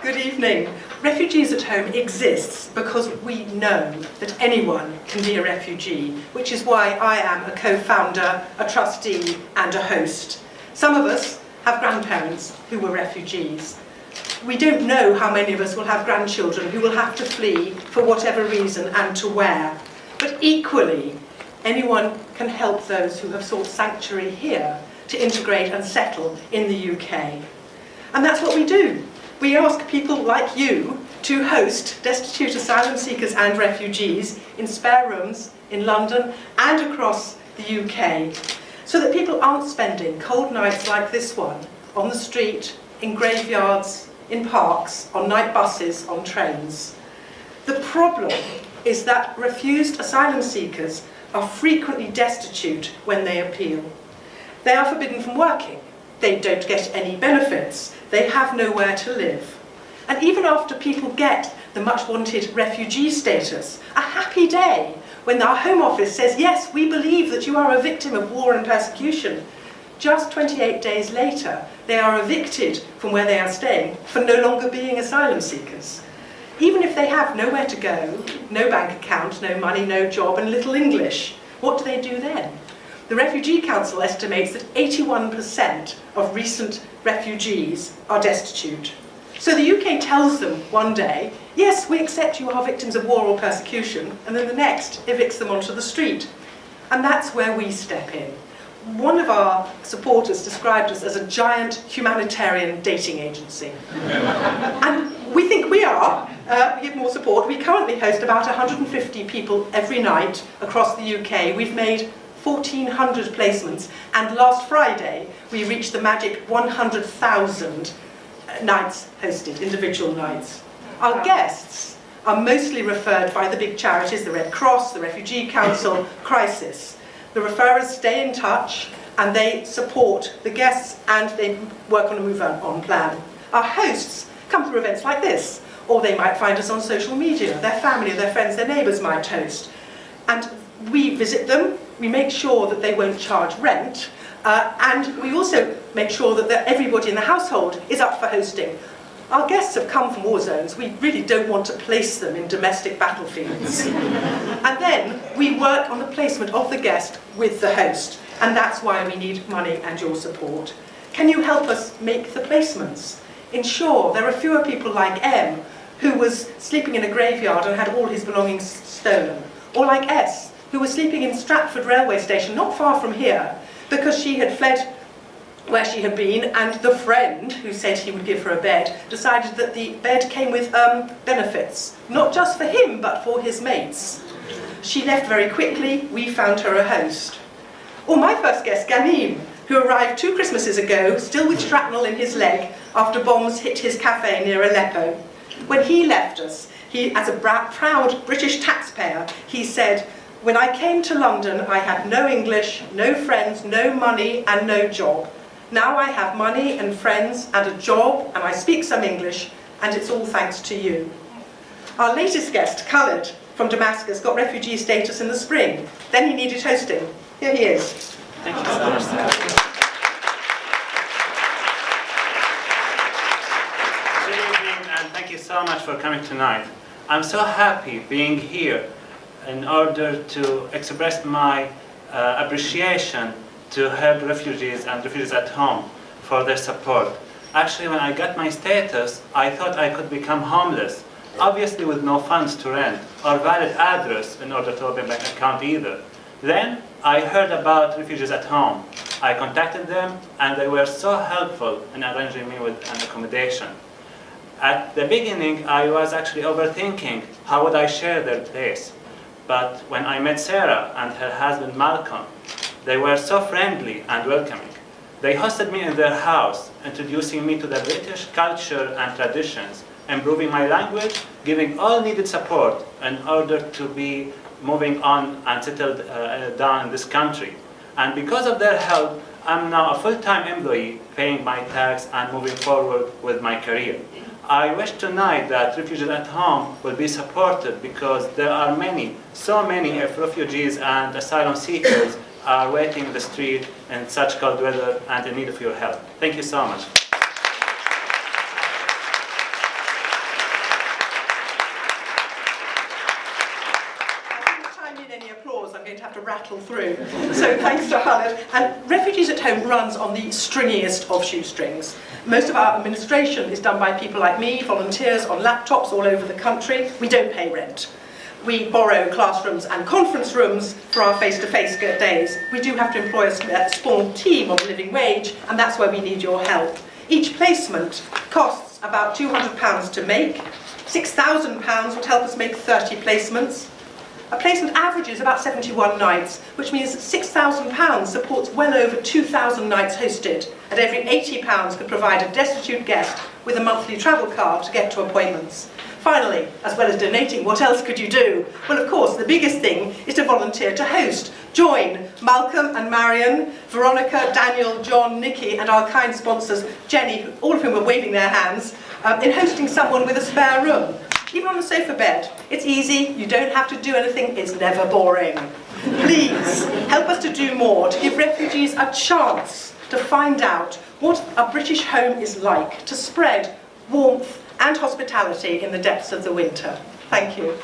Good evening. Refugees at Home exists because we know that anyone can be a refugee, which is why I am a co-founder, a trustee and a host. Some of us have grandparents who were refugees. We don't know how many of us will have grandchildren who will have to flee for whatever reason and to where. But equally, anyone can help those who have sought sanctuary here to integrate and settle in the UK. And that's what we do. We ask people like you to host destitute asylum seekers and refugees in spare rooms in London and across the UK, so that people aren't spending cold nights like this one on the street, in graveyards, in parks, on night buses, on trains. The problem is that refused asylum seekers are frequently destitute when they appeal. They are forbidden from working. They don't get any benefits. They have nowhere to live. And even after people get the much wanted refugee status, a happy day when our Home Office says, yes, we believe that you are a victim of war and persecution, just 28 days later, they are evicted from where they are staying for no longer being asylum seekers. Even if they have nowhere to go, no bank account, no money, no job, and little English, what do they do then? The Refugee Council estimates that 81% of recent refugees are destitute. So the UK tells them one day, yes, we accept you are victims of war or persecution, and then the next evicts them onto the street. And that's where we step in. One of our supporters described us as a giant humanitarian dating agency. And we think we are. We give more support. We currently host about 150 people every night across the UK. We've made 1,400 placements, and last Friday we reached the magic 100,000 nights hosted, individual nights. Our guests are mostly referred by the big charities, the Red Cross, the Refugee Council, Crisis. The referrers stay in touch and they support the guests and they work on a move-on plan. Our hosts come through events like this, or they might find us on social media. Their family, their friends, their neighbours might host. And we visit them, we make sure that they won't charge rent, and we also make sure that everybody in the household is up for hosting. Our guests have come from war zones. We really don't want to place them in domestic battlefields. And then we work on the placement of the guest with the host, and that's why we need money and your support. Can you help us make the placements? Ensure there are fewer people like M, who was sleeping in a graveyard and had all his belongings stolen, or like S, who was sleeping in Stratford railway station, not far from here, because she had fled where she had been, and the friend who said he would give her a bed decided that the bed came with benefits, not just for him, but for his mates. She left very quickly. We found her a host. Or my first guest, Ganim, who arrived 2 Christmases ago, still with shrapnel in his leg, after bombs hit his cafe near Aleppo. When he left us, he, as a proud British taxpayer, he said, "When I came to London, I had no English, no friends, no money, and no job. Now I have money and friends and a job, and I speak some English, and it's all thanks to you." Our latest guest, Khaled, from Damascus, got refugee status in the spring. Then he needed hosting. Here he is. Thank you so much, Sarah. Good evening, and thank you so much for coming tonight. I'm so happy being here in order to express my appreciation to help refugees and refugees at home for their support. Actually, when I got my status, I thought I could become homeless, obviously with no funds to rent or valid address in order to open a bank account either. Then I heard about refugees at home. I contacted them and they were so helpful in arranging me with an accommodation. At the beginning, I was actually overthinking how would I share their place. But when I met Sarah and her husband Malcolm, they were so friendly and welcoming. They hosted me in their house, introducing me to the British culture and traditions, improving my language, giving all needed support in order to be moving on and settled down in this country. And because of their help, I'm now a full-time employee, paying my tax and moving forward with my career. I wish tonight that refugees at home will be supported, because there are many, so many of refugees and asylum seekers are waiting in the street in such cold weather and in need of your help. Thank you so much. rattle through. So thanks to Khaled. And Refugees at Home runs on the stringiest of shoestrings. Most of our administration is done by people like me, volunteers on laptops all over the country. We don't pay rent. We borrow classrooms and conference rooms for our face-to-face days. We do have to employ a small team on the living wage, and that's where we need your help. Each placement costs about £200 to make. £6,000 would help us make 30 placements. A placement averages about 71 nights, which means that £6,000 supports well over 2,000 nights hosted, and every £80 could provide a destitute guest with a monthly travel card to get to appointments. Finally, as well as donating, what else could you do? Well, of course, the biggest thing is to volunteer to host. Join Malcolm and Marion, Veronica, Daniel, John, Nikki, and our kind sponsors, Jenny, all of whom are waving their hands, in hosting someone with a spare room. Even on a sofa bed. It's easy, you don't have to do anything, it's never boring. Please, help us to do more, to give refugees a chance to find out what a British home is like, to spread warmth and hospitality in the depths of the winter. Thank you.